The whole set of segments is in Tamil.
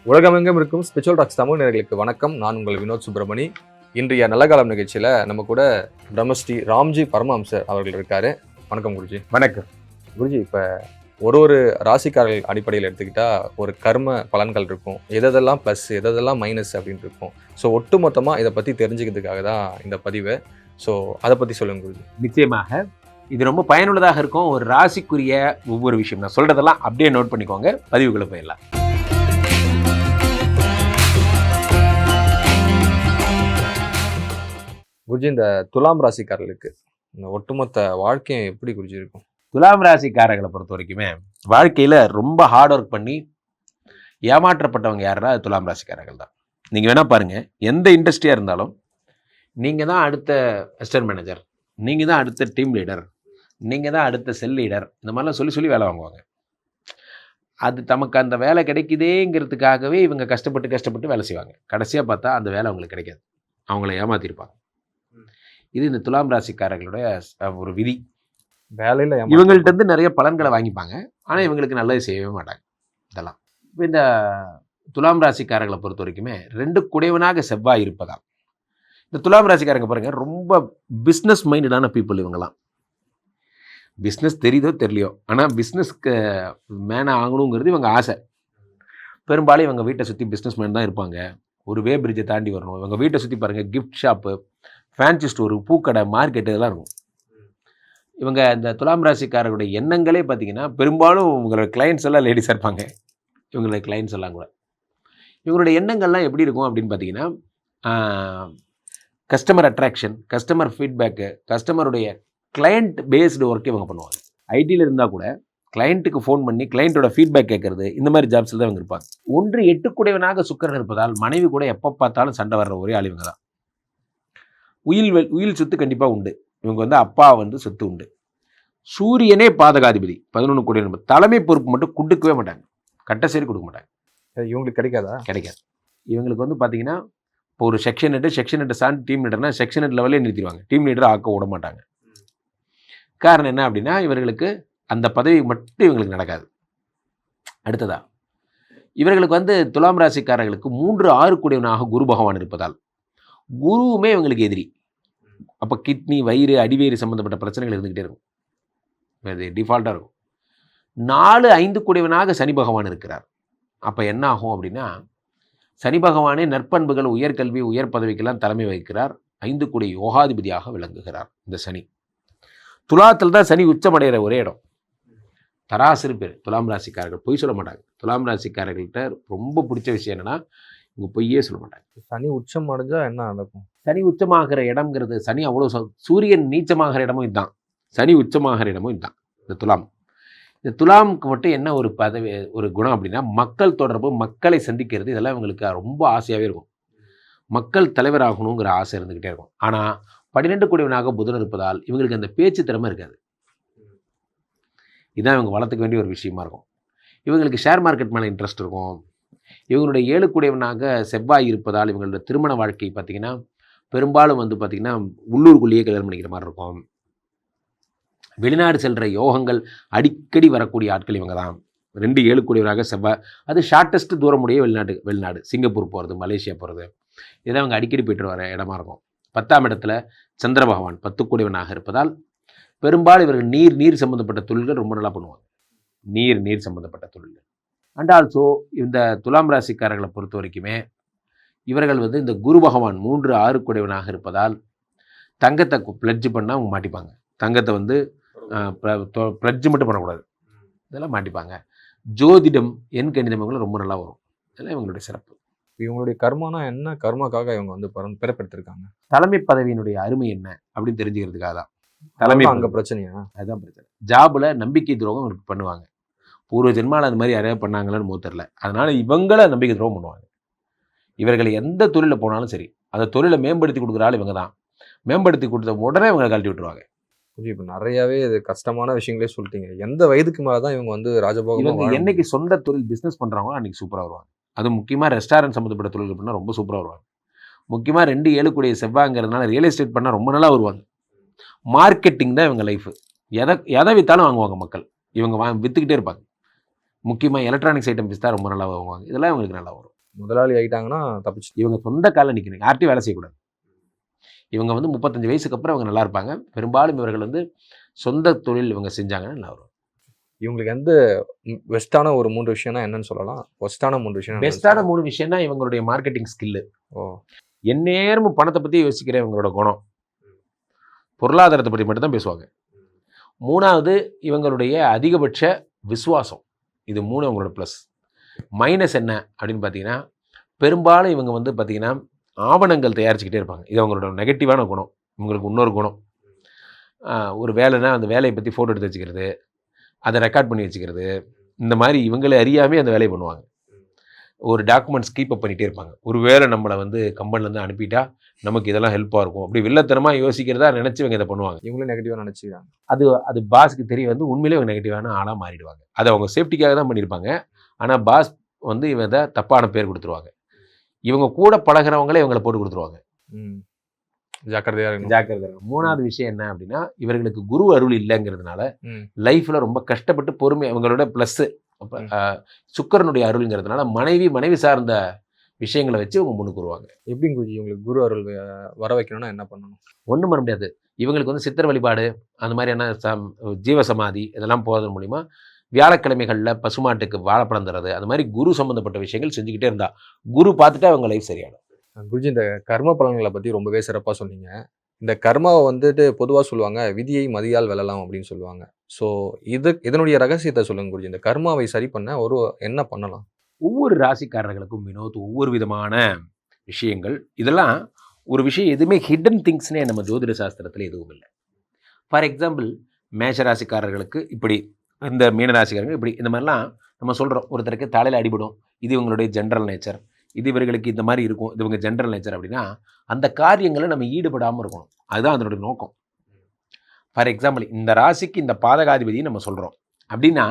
உலகமெங்கும் இருக்கும் ஸ்பிரிச்சுவல் டாக்ஸ் தமிழ் நேயர்களுக்கு வணக்கம். நான் உங்கள் வினோத் சுப்பிரமணி. இன்றைய நல்ல காலம் நிகழ்ச்சியில் நம்ம கூட பிரம்மஸ்ரீ ராம்ஜி பரமஹம்சர் அவர்கள் இருக்காரு. வணக்கம் குருஜி. வணக்கம் குருஜி. இப்போ ஒரு ராசிக்காரர்கள் அடிப்படையில் எடுத்துக்கிட்டால் ஒரு கர்ம பலன்கள் இருக்கும், எதெல்லாம் ப்ளஸ் எதெல்லாம் மைனஸ் அப்படின்னு இருக்கும். ஸோ ஒட்டு மொத்தமாக இதை பற்றி தெரிஞ்சுக்கிறதுக்காக தான் இந்த பதிவு. ஸோ அதை பற்றி சொல்லுங்க குருஜி. நிச்சயமாக இது ரொம்ப பயனுள்ளதாக இருக்கும். ஒரு ராசிக்குரிய ஒவ்வொரு விஷயம் நான் சொல்கிறதெல்லாம் அப்படியே நோட் பண்ணிக்கோங்க. பதிவுகளை போயிடலாம். குருஜி, இந்த துலாம் ராசிக்காரர்களுக்கு இந்த ஒட்டுமொத்த வாழ்க்கையை எப்படி குருஜி இருக்கும்? துலாம் ராசிக்காரர்களை பொறுத்த வரைக்குமே வாழ்க்கையில் ரொம்ப ஹார்ட் ஒர்க் பண்ணி ஏமாற்றப்பட்டவங்க யாருன்னா துலாம் ராசிக்காரர்கள் தான். நீங்கள் வேணால் பாருங்கள், எந்த இண்டஸ்ட்ரியாக இருந்தாலும் நீங்கள் தான் அடுத்த அசிஸ்டன்ட் மேனேஜர், நீங்கள் தான் அடுத்த டீம் லீடர், நீங்கள் தான் அடுத்த செல் லீடர், இந்த மாதிரிலாம் சொல்லி வேலை வாங்குவாங்க. அது தமக்கு அந்த வேலை கிடைக்குதேங்கிறதுக்காகவே இவங்க கஷ்டப்பட்டு வேலை செய்வாங்க. கடைசியாக பார்த்தா அந்த வேலை அவங்களுக்கு கிடைக்காது, அவங்கள ஏமாற்றிருப்பாங்க. இது இந்த துலாம் ராசிக்காரர்களுடைய ஒரு விதி. வேலையில் இவங்கள்ட்ட இருந்து நிறைய பலன்களை வாங்கிப்பாங்க, ஆனால் இவங்களுக்கு நல்லது செய்யவே மாட்டாங்க. இதெல்லாம் இப்போ இந்த துலாம் ராசிக்காரர்களை பொறுத்த வரைக்குமே 2 குடைவனாக செவ்வாய் இருப்பதால் இந்த துலாம் ராசிக்காரங்க பாருங்கள், ரொம்ப பிஸ்னஸ் மைண்டடான பீப்புள் இவங்கெல்லாம். பிஸ்னஸ் தெரியுதோ தெரியலையோ, ஆனால் பிஸ்னஸ்க்கு மேன ஆகணுங்கிறது இவங்க ஆசை. பெரும்பாலும் இவங்க வீட்டை சுற்றி பிஸ்னஸ் மேன் தான் இருப்பாங்க. ஒரு வே பிரிட்ஜை தாண்டி வரணும். இவங்க வீட்டை சுற்றி பாருங்கள், கிஃப்ட் ஷாப்பு, ஃபேன்சி ஸ்டோரு, பூக்கடை, மார்க்கெட்டு இதெல்லாம் இருக்கும். இவங்க இந்த துலாம் ராசிக்காரர்களுடைய எண்ணங்களே பார்த்திங்கன்னா பெரும்பாலும் இவங்களோட கிளைண்ட்ஸ் எல்லாம் லேடிஸாக இருப்பாங்க. இவங்களுடைய கிளைண்ட்ஸ் எல்லாம் கூட இவங்களுடைய எண்ணங்கள்லாம் எப்படி இருக்கும் அப்படின்னு பார்த்தீங்கன்னா, கஸ்டமர் அட்ராக்ஷன், கஸ்டமர் ஃபீட்பேக்கு, கஸ்டமருடைய கிளைண்ட் பேஸ்டு ஒர்க் இவங்க பண்ணுவாங்க. ஐடியில் இருந்தால் கூட கிளைண்ட்டுக்கு ஃபோன் பண்ணி கிளைண்ட்டோட ஃபீட்பேக் கேட்குறது, இந்த மாதிரி ஜாப்ஸில் தான் இவங்க இருப்பாங்க. 1 8 குடைவனாக சுக்கிரன் இருப்பதால் மனைவி கூட எப்போ பார்த்தாலும் சண்டை வர்ற ஒரே ஆள் இவங்க தான். உயில் சொத்து கண்டிப்பாக உண்டு. இவங்க அப்பா சொத்து உண்டு. சூரியனே பாதகாதிபதி 11 கோடி நம்பர். தலைமை பொறுப்பு மட்டும் கொடுக்கவே மாட்டாங்க, கட்டசேரி கொடுக்க மாட்டாங்க. இவங்களுக்கு கிடைக்காதா? கிடைக்காது. இவங்களுக்கு பார்த்தீங்கன்னா, இப்போ ஒரு செக்ஷன் ஹெட் சார்ந்து டீம் லீடர்னா செக்ஷன் ஹெட் லெவலே நிறுத்திடுவாங்க. டீம் லீடர் ஆக்க விட மாட்டாங்க. காரணம் என்ன அப்படின்னா, இவர்களுக்கு அந்த பதவி மட்டும் இவங்களுக்கு நடக்காது. அடுத்ததா இவர்களுக்கு துலாம் ராசிக்காரர்களுக்கு 3 6 கோடிவனாக குரு பகவான் இருப்பதால் குருவுமே இவங்களுக்கு எதிரி. அப்போ கிட்னி, வயிறு, அடிவயிறு சம்மந்தப்பட்ட பிரச்சனைகள் இருந்துக்கிட்டே இருக்கும். அது டிஃபால்ட்டாக இருக்கும். 4 5 கோடிவனாக சனி பகவான் இருக்கிறார். அப்போ என்ன ஆகும் அப்படின்னா, சனி பகவானே நற்பண்புகள், உயர்கல்வி, உயர் பதவிக்கெல்லாம் தலைமை வகிக்கிறார். 5 கோடி யோகாதிபதியாக விளங்குகிறார் இந்த சனி. துலாத்தில் தான் சனி உச்சமடைகிற ஒரே இடம். தராசு பேர் துலாம் ராசிக்காரர்கள் பொய் சொல்ல மாட்டாங்க. துலாம் ராசிக்காரர்கள்ட்ட ரொம்ப பிடிச்ச விஷயம் என்னென்னா, இவங்க பொய்யே சொல்ல மாட்டாங்க. சனி உச்சம் அடைஞ்சால் என்ன நடக்கும்? சனி உச்சமாகிற இடம்ங்கிறது, சனி அவ்வளோ சூரியன் நீச்சமாகிற இடமும் இதுதான், சனி உச்சமாகிற இடமும் இதுதான். இந்த துலாம், இந்த துலாமுக்கு மட்டும் என்ன ஒரு பதவி, ஒரு குணம் அப்படின்னா, மக்கள் தொடர்பு, மக்களை சந்திக்கிறது, இதெல்லாம் இவங்களுக்கு ரொம்ப ஆசையாகவே இருக்கும். மக்கள் தலைவராகணுங்கிற ஆசை இருந்துக்கிட்டே இருக்கும். ஆனால் 12 கோடிவனாக புதன் இருப்பதால் இவங்களுக்கு அந்த பேச்சு திறமை இருக்காது. இதுதான் இவங்க வளர்த்துக்க வேண்டிய ஒரு விஷயமா இருக்கும். இவங்களுக்கு ஷேர் மார்க்கெட் மேலே இன்ட்ரெஸ்ட் இருக்கும். இவங்களுடைய 7 கோடிவனாக செவ்வாய் இருப்பதால் இவங்களோட திருமண வாழ்க்கை பார்த்திங்கன்னா பெரும்பாலும் பார்த்திங்கன்னா உள்ளூருக்குள்ளேயே கல்யாணம் பண்ணிக்கிற மாதிரி இருக்கும். வெளிநாடு செல்கிற யோகங்கள் அடிக்கடி வரக்கூடிய ஆட்கள் இவங்க தான். 2 7 கோடிவனாக செவ்வாய், அது ஷார்ட்டஸ்ட் தூரமுடைய வெளிநாடு சிங்கப்பூர் போகிறது, மலேசியா போகிறது, இதெல்லாம் அவங்க அடிக்கடி போய்ட்டு வர இடமா இருக்கும். 10ஆம் இடத்துல சந்திர பகவான் 10 கோடிவனாக இருப்பதால் பெரும்பாலும் இவர்கள் நீர் சம்மந்தப்பட்ட தொழில்கள் ரொம்ப நல்லா பண்ணுவாங்க. நீர் சம்மந்தப்பட்ட தொழில்கள். அண்ட் ஆல்சோ இந்த துலாம் ராசிக்காரர்களை பொறுத்த வரைக்குமே இவர்கள் இந்த குரு பகவான் 3 6 கோடிவனாக இருப்பதால் தங்கத்தை பிளட்ஜ் பண்ணால் அவங்க மாட்டிப்பாங்க. தங்கத்தை பிளட்ஜ் மட்டும் பண்ணக்கூடாது, இதெல்லாம் மாட்டிப்பாங்க. ஜோதிடம், எண் கணிதம் இவங்களும் ரொம்ப நல்லா வரும். இதெல்லாம் இவங்களுடைய சிறப்பு. இவங்களுடைய கர்மானா என்ன? கர்மாக்காக இவங்க பிறப்பெடுத்திருக்காங்க. தலைமை பதவியினுடைய அருமை என்ன அப்படின்னு தெரிஞ்சுக்கிறதுக்காக தான். தலைமை அங்கே பிரச்சனையா? அதுதான் பிரச்சனை. ஜாபில் நம்பிக்கை துரோகம் இவங்களுக்கு பண்ணுவாங்க. பூர்வ ஜென்மாவில் அந்த மாதிரி யாரையா பண்ணாங்களான்னு தெரில. அதனால் இவங்கள நம்பிக்கை துரோகம் பண்ணுவாங்க. இவர்களை எந்த தொழிலில் போனாலும் சரி, அந்த தொழிலை மேம்படுத்தி கொடுக்குற ஆள் இவங்க தான். மேம்படுத்தி கொடுத்த உடனே இவங்களை கழட்டி விட்டுருவாங்க. இப்போ நிறையாவே இது கஷ்டமான விஷயங்களே சொல்லிட்டீங்க. எந்த வயதுக்கு மேலே தான் இவங்க ராஜபோகம்? இவங்க என்னைக்கு சொந்த தொழில் பிஸ்னஸ் பண்ணுறாங்களோ அன்றைக்கி சூப்பராக வருவாங்க. அது முக்கியமாக ரெஸ்டாரண்ட் சம்மந்தப்பட்ட தொழில் பண்ணால் ரொம்ப சூப்பராக வருவாங்க. முக்கியமாக 2 7 கோடி செவ்வாய்ங்கிறதுனால ரியல் எஸ்டேட் பண்ணால் ரொம்ப நல்லா வருவாங்க. மார்க்கெட்டிங் தான் இவங்க லைஃபு. எதை விற்றாலும் வாங்குவாங்க மக்கள். இவங்க விற்றுக்கிட்டே இருப்பாங்க. முக்கியமாக எலக்ட்ரானிக்ஸ் ஐட்டம் விற்றா ரொம்ப நல்லா வாங்குவாங்க. இதெல்லாம் இவங்களுக்கு நல்லா வரும். முதலாளி ஆகிட்டாங்கன்னா தப்பிச்சு. இவங்க சொந்த காலில் நிற்கணும், யார்ட்டையும் வேலை செய்யக்கூடாது. இவங்க வந்து 35 வயசுக்கு அப்புறம் அவங்க நல்லா இருப்பாங்க. பெரும்பாலும் இவர்கள் வந்து சொந்த தொழில் இவங்க செஞ்சாங்கன்னா நல்லா வரும். இவங்களுக்கு எந்த பெஸ்ட்டான ஒரு 3 விஷயம்னா என்னன்னு சொல்லலாம்? பெஸ்ட்டான 3 விஷயம். பெஸ்ட்டான 3 விஷயம்னா இவங்களுடைய மார்க்கெட்டிங் ஸ்கில்லு. எந்நேரமும் பணத்தை பற்றி யோசிக்கிற இவங்களோட குணம். பொருளாதாரத்தை பற்றி மட்டும் தான் பேசுவாங்க. 3வது இவங்களுடைய அதிகபட்ச விசுவாசம். இது 3 அவங்களோட ப்ளஸ். மைனஸ் என்ன அப்படின்னு பார்த்தீங்கன்னா, பெரும்பாலும் இவங்க வந்து பார்த்தீங்கன்னா ஆவணங்கள் தயாரிச்சுக்கிட்டே இருப்பாங்க. இது அவங்களோட நெகட்டிவான குணம். இவங்களுக்கு இன்னொரு குணம், ஒரு வேலைன்னா அந்த வேலையை பற்றி ஃபோட்டோ எடுத்து வச்சுக்கிறது, அதை ரெக்கார்ட் பண்ணி வச்சுக்கிறது, இந்த மாதிரி இவங்களை அறியாமே அந்த வேலையை பண்ணுவாங்க. ஒரு டாக்குமெண்ட்ஸ் கீப் அப் பண்ணிகிட்டே இருப்பாங்க. ஒரு வேளை நம்மளை வந்து கம்பெனிலேருந்து அனுப்பிட்டா நமக்கு இதெல்லாம் ஹெல்ப்பாக இருக்கும், அப்படி வில்லத்தனமாக யோசிக்கிறதா நினச்சி இவங்க இதை பண்ணுவாங்க. இவங்களும் நெகட்டிவாக நினச்சிக்கிறாங்க. அது பாஸுக்கு தெரிய வந்து உண்மையிலே இவங்க நெகட்டிவான ஆளாக மாறிடுவாங்க. அதை அவங்க சேஃப்டிக்காக தான் பண்ணியிருப்பாங்க. ஆனால் பாஸ் வந்து இவங்க தப்பான பேர் கொடுத்துருவாங்க. இவங்க கூட பழகிறவங்களே இவங்களை போட்டு கொடுத்துருவாங்க. ஜாக்கிரதையாக இருக்கும். 3வது விஷயம் என்ன அப்படின்னா, இவர்களுக்கு குரு அருள் இல்லைங்கிறதுனால லைஃப்பில் ரொம்ப கஷ்டப்பட்டு பொறுமை. இவங்களோட ப்ளஸ்ஸு சுக்கரனுடைய அருள்ங்கிறதுனால மனைவி சார்ந்த விஷயங்களை வச்சு இவங்க முன்னுக்கு வருவாங்க. எப்படிங்க குருஜி இவங்களுக்கு குரு அருள் வர வைக்கணும்னா என்ன பண்ணணும்? ஒன்றும் பண்ண முடியாது. இவங்களுக்கு வந்து சித்தர் வழிபாடு, அந்த மாதிரியான ஜீவசமாதி இதெல்லாம் போகிறது மூலிமா வியாழக்கிழமைகளில் பசுமாட்டுக்கு வாழைப்பழம் தர்றது, அது மாதிரி குரு சம்மந்தப்பட்ட விஷயங்கள் செஞ்சுக்கிட்டே இருந்தா குரு பார்த்துட்டு அவங்க லைஃப் சரியாடும். குருஜி, இந்த கர்ம பலன்களை பற்றி ரொம்பவே சிறப்பாக சொன்னீங்க. இந்த கர்மாவை வந்துட்டு பொதுவாக சொல்லுவாங்க, விதியை மதியால் வெல்லலாம் அப்படின்னு சொல்லுவாங்க. ஸோ இதனுடைய ரகசியத்தை சொல்லுங்க குருஜி. இந்த கர்மாவை சரி பண்ண என்ன பண்ணலாம்? ஒவ்வொரு ராசிக்காரர்களுக்கும் வினோத் ஒவ்வொரு விதமான விஷயங்கள். இதெல்லாம் ஒரு விஷயம் எதுவுமே ஹிடன் திங்ஸ்னே நம்ம ஜோதிட சாஸ்திரத்தில் எதுவும் இல்லை. ஃபார் எக்ஸாம்பிள், மேஷ ராசிக்காரர்களுக்கு இப்படி, இந்த மீனராசிக்காரங்க இப்படி, இந்த மாதிரிலாம் நம்ம சொல்கிறோம். ஒருத்தருக்கு தலையில் அடிபடும், இது இவங்களுடைய ஜென்ரல் நேச்சர், இது இவர்களுக்கு இந்த மாதிரி இருக்கும், இது இவங்க ஜென்ரல் நேச்சர் அப்படின்னா அந்த காரியங்களை நம்ம ஈடுபடாமல் இருக்கணும். அதுதான் அதனுடைய நோக்கம். ஃபார் எக்ஸாம்பிள், இந்த ராசிக்கு இந்த பாதகாதிபதியை நம்ம சொல்கிறோம் அப்படின்னா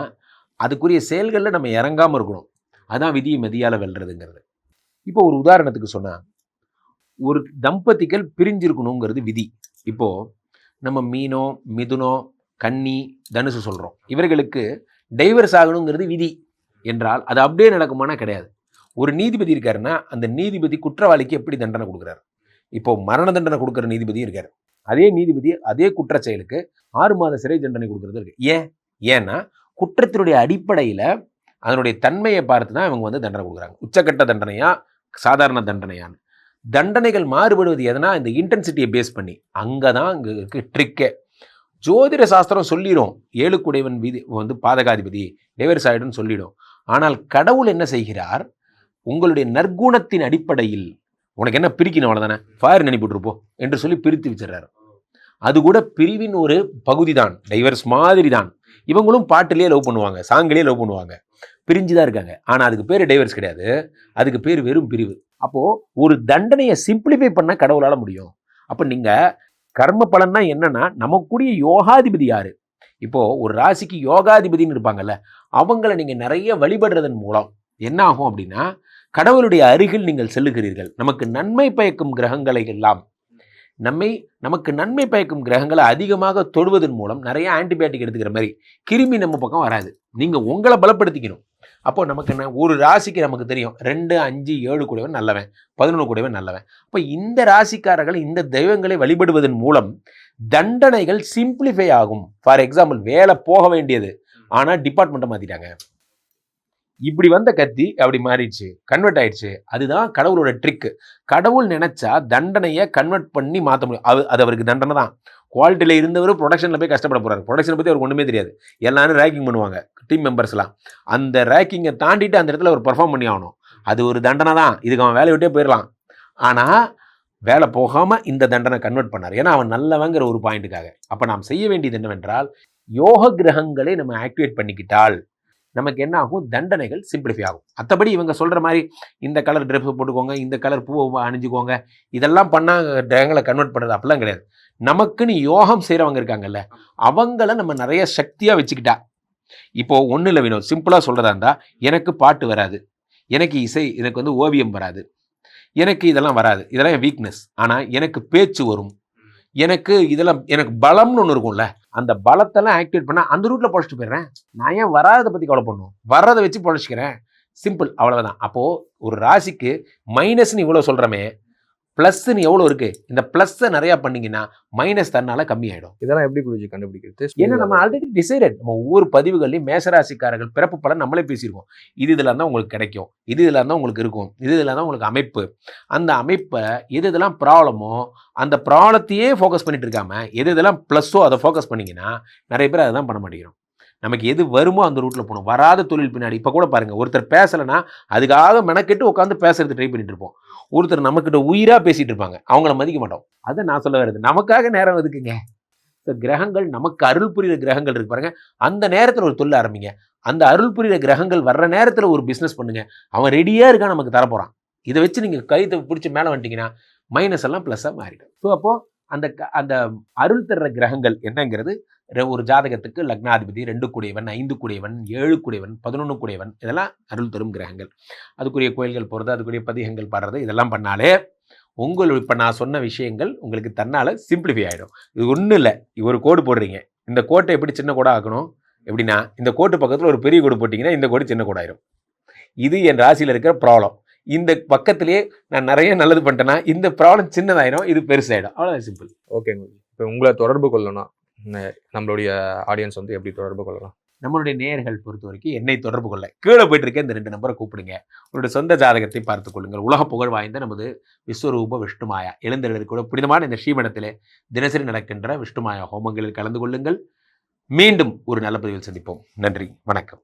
அதுக்குரிய செயல்களில் நம்ம இறங்காமல் இருக்கணும். அதுதான் விதியை மதியால் வெல்றதுங்கிறது. இப்போ ஒரு உதாரணத்துக்கு சொன்னால், ஒரு தம்பதிகள் பிரிஞ்சிருக்கணுங்கிறது விதி. இப்போது நம்ம மீனோ, மிதுனோ, கன்னி, தனுசு சொல்கிறோம். இவர்களுக்கு டைவர்ஸ் ஆகணுங்கிறது விதி என்றால் அது அப்படியே நடக்குமானா கிடையாது. ஒரு நீதிபதி இருக்காருன்னா அந்த நீதிபதி குற்றவாளிக்கு எப்படி தண்டனை கொடுக்குறாரு? இப்போது மரண தண்டனை கொடுக்குற நீதிபதி இருக்கார். அதே நீதிபதி அதே குற்ற செயலுக்கு 6 மாத சிறை தண்டனை கொடுக்குறது இருக்குது. ஏன்னா குற்றத்தினுடைய அடிப்படையில் அதனுடைய தன்மையை பார்த்து தான் இவங்க வந்து தண்டனை கொடுக்குறாங்க. உச்சக்கட்ட தண்டனையா, சாதாரண தண்டனையான்னு. தண்டனைகள் மாறுபடுவது எதனா இந்த இன்டென்சிட்டியை பேஸ் பண்ணி. அங்கே தான் இங்கே இருக்கு ட்ரிக்கே. ஜோதிட சாஸ்திரம் சொல்லிடும் 7 குடைவன் விதி வந்து பாதகாதிபதி டைவர்ஸ் ஆகிடும்னு சொல்லிடும். ஆனால் கடவுள் என்ன செய்கிறார்? உங்களுடைய நற்குணத்தின் அடிப்படையில் உனக்கு என்ன பிரிக்கணும் அவ்வளோதானே, ஃபயர் அனுப்பிவிட்டுருப்போ என்று சொல்லி பிரித்து வச்சிடறாரு. அது கூட பிரிவின் ஒரு பகுதி தான், டைவர்ஸ் மாதிரி தான். இவங்களும் பாட்டிலேயே லவ் பண்ணுவாங்க, சாங்கிலேயே லவ் பண்ணுவாங்க, பிரிஞ்சு தான் இருக்காங்க. ஆனால் அதுக்கு பேர் டைவர்ஸ் கிடையாது, அதுக்கு பேர் வெறும் பிரிவு. அப்போது ஒரு தண்டனையை சிம்பிளிஃபை பண்ண கடவுளால் முடியும். அப்போ நீங்கள் கர்ம பலன்னா என்னன்னா, நமக்குரிய யோகாதிபதி யாரு? இப்போது ஒரு ராசிக்கு யோகாதிபதினு இருப்பாங்கல்ல, அவங்கள நீங்கள் நிறைய வழிபடுறதன் மூலம் என்ன ஆகும் அப்படின்னா, கடவுளுடைய அருகில் நீங்கள் செல்லுகிறீர்கள். நமக்கு நன்மை பயக்கும் கிரகங்களை எல்லாம் நமக்கு நன்மை பயக்கும் கிரகங்களை அதிகமாக தொடுவதன் மூலம் நிறைய ஆன்டிபயோட்டிக் எடுத்துக்கிற மாதிரி கிருமி நம்ம பக்கம் வராது. நீங்கள் உங்களை பலப்படுத்திக்கணும். அப்போ நமக்கு ஒரு ராசிக்கு நமக்கு தெரியும் 2, 5, 7 கூடவன் நல்லவன், 11 கூடவன் நல்லவன். அப்போ இந்த ராசிக்காரர்களை இந்த தெய்வங்களை வழிபடுவதன் மூலம் தண்டனைகள் சிம்பிளிஃபை ஆகும். ஃபார் எக்ஸாம்பிள், வேலை போக வேண்டியது ஆனால் டிபார்ட்மெண்ட்டை மாற்றிட்டாங்க, இப்படி வந்த கத்தி அப்படி மாறிடுச்சு, கன்வெர்ட் ஆயிடுச்சு. அதுதான் கடவுளோட ட்ரிக்கு. கடவுள் நினைச்சா தண்டனையை கன்வெர்ட் பண்ணி மாற்ற முடியும். அது அவருக்கு தண்டனை தான். குவாலிட்டியில் இருந்தவர் ப்ரொடக்ஷனில் போய் கஷ்டப்பட போகிறாரு. ப்ரொடக்ஷனை பற்றி அவருக்கு ஒன்றுமே தெரியாது. எல்லாரும் ரேக்கிங் பண்ணுவாங்க, டீம் மெம்பர்ஸ்லாம். அந்த ரேக்கிங்கை தாண்டிட்டு அந்த இடத்துல அவர் பர்ஃபார்ம் பண்ணி ஆகணும். அது ஒரு தண்டனை தான். இதுக்கு அவன் வேலையை விட்டே போயிடலாம். ஆனால் வேலை போகாமல் இந்த தண்டனை கன்வெர்ட் பண்ணார். ஏன்னா அவன் நல்லவங்கிற ஒரு பாயிண்ட்டுக்காக. அப்போ நாம் செய்ய வேண்டியது என்னவென்றால், யோக கிரகங்களை நம்ம ஆக்டிவேட் பண்ணிக்கிட்டால் நமக்கு என்ன ஆகும்? தண்டனைகள் சிம்பிளிஃபை ஆகும். மற்றபடி இவங்க சொல்கிற மாதிரி இந்த கலர் ட்ரெஸ் போட்டுக்கோங்க, இந்த கலர் பூவை அணிஞ்சுக்கோங்க, இதெல்லாம் பண்ணால் கிரகங்களை கன்வெர்ட் பண்ணுறது அப்படிலாம் கிடையாது. நமக்குன்னு யோகம் செய்கிறவங்க இருக்காங்கல்ல, அவங்கள நம்ம நிறைய சக்தியாக வச்சுக்கிட்டா. இப்போது ஒன்றும் இல்லை வினோத், சிம்பிளாக சொல்கிறதா இருந்தால், எனக்கு பாட்டு வராது, எனக்கு இசை, எனக்கு வந்து ஓவியம் வராது, எனக்கு இதெல்லாம் வராது, இதெல்லாம் என் வீக்னஸ். ஆனால் எனக்கு பேச்சு வரும், எனக்கு இதெல்லாம், எனக்கு பலம்னு ஒன்று இருக்கும்ல, அந்த பலத்தெல்லாம் ஆக்டிவேட் பண்ணால் அந்த ரூட்டில் பொழைச்சிட்டு போயிடுறேன். நான் ஏன் வராததை பற்றி கவலை பண்ணணும்? வர்றதை வச்சு பொழைச்சிக்கிறேன். சிம்பிள், அவ்வளவுதான். அப்போது ஒரு ராசிக்கு மைனஸ்ன்னு இவ்வளோ சொல்கிறோமே, ப்ளஸ்ன்னு எவ்வளோ இருக்குது? இந்த ப்ளஸ்ஸை நிறையா பண்ணிங்கன்னா மைனஸ் தன்னால் கம்மியாயிடும். இதெல்லாம் எப்படி குருஜி கண்டுபிடிக்கிறது? ஏன்னா நம்ம ஆல்ரெடி டிசைடட். நம்ம ஒவ்வொரு பதிவுகள்லையும் மேசராசிக்காரர்கள் பிறப்பு பலன் நம்மளே பேசியிருக்கோம். இதெல்லாம் தான் உங்களுக்கு கிடைக்கும், இதெல்லாம் தான் உங்களுக்கு இருக்கும், இதெல்லாம் தான் உங்களுக்கு அமைப்பு. அந்த அமைப்பை இதெல்லாம் ப்ராப்ளமோ அந்த ப்ராப்ளத்தையே ஃபோக்கஸ் பண்ணிட்டு இருக்காம இதெல்லாம் ப்ளஸ்ஸோ அதை ஃபோக்கஸ் பண்ணிங்கன்னா நிறைய பேர் அதை தான் பண்ண மாட்டேங்கிறோம். நமக்கு எது வருமோ அந்த ரூட்டில் போகணும். வராத தொழில் பின்னாடி இப்போ கூட பாருங்கள், ஒருத்தர் பேசலைன்னா அதுக்காக மெனக்கெட்டு உட்காந்து பேசுறது ட்ரை பண்ணிட்டு இருப்போம். ஒருத்தர் நம்மக்கிட்ட உயிராக பேசிகிட்டு இருப்பாங்க, அவங்கள மதிக்க மாட்டோம். அதை நான் சொல்ல வருது, நமக்காக நேரம் எதுக்குங்க? இந்த கிரகங்கள் நமக்கு அருள் புரிகிற கிரகங்கள் இருக்கு பாருங்க, அந்த நேரத்தில் ஒரு தொழில் ஆரம்பிங்க. அந்த அருள் புரிகிற கிரகங்கள் வர்ற நேரத்தில் ஒரு பிஸ்னஸ் பண்ணுங்க. அவன் ரெடியாக இருக்கான், நமக்கு தரப்போகிறான். இதை வச்சு நீங்கள் கைத்தை பிடிச்சி மேலே வந்துட்டீங்கன்னா மைனஸ் எல்லாம் ப்ளஸ்ஸாக மாறிடும். ஸோ அப்போது அந்த அருள் தர்ற கிரகங்கள் என்னங்கிறது ஒரு ஜாதகத்துக்கு லக்னாதிபதி 2 கூடியவன், 5 கூடியவன், 7 கூடியவன், 11 கூடியவன், இதெல்லாம் அருள் தரும் கிரகங்கள். அதுக்குரிய கோயில்கள் போகிறது, அதுக்குரிய பதிகங்கள் பாடுறது, இதெல்லாம் பண்ணாலே இப்போ நான் சொன்ன விஷயங்கள் உங்களுக்கு தன்னால் சிம்பிளிஃபை ஆகிடும். இது ஒன்றும் இல்லை, ஒரு கோடு போடுறீங்க, இந்த கோட்டை எப்படி சின்ன கோடாக ஆக்கணும்? எப்படின்னா இந்த கோட்டு பக்கத்தில் ஒரு பெரிய கோடு போட்டிங்கன்னா இந்த கோடு சின்ன கோடாயிரும். இது என் ராசியில் இருக்கிற ப்ராப்ளம். இந்த பக்கத்திலேயே நான் நிறைய நல்லது பண்ணிட்டேன்னா இந்த ப்ராப்ளம் சின்னதாயிரும், இது பெருசாயிடும். அவ்வளோதான், சிம்பிள். ஓகேங்க. இப்போ உங்களை தொடர்பு கொள்ளணும்னா நம்மளுடைய ஆடியன்ஸ் வந்து எப்படி தொடர்பு கொள்ளலாம்? நம்மளுடைய நேயர்கள் பொறுத்த வரைக்கும் என்னை தொடர்பு கொள்ள கீழே போயிட்டு இருக்க இந்த 2 நம்பரை கூப்பிடுங்க. உங்களுடைய சொந்த ஜாதகத்தை பார்த்துக் கொள்ளுங்கள். உலக புகழ் வாய்ந்த நமது விஸ்வரூப விஷ்ணுமாயா எழுந்தெழுதிக்கூட புனிதமான இந்த ஸ்ரீமடத்திலே தினசரி நடக்கின்ற விஷ்ணுமாயா ஹோமங்களில் கலந்து கொள்ளுங்கள். மீண்டும் ஒரு நல்ல பதிவில் சந்திப்போம். நன்றி, வணக்கம்.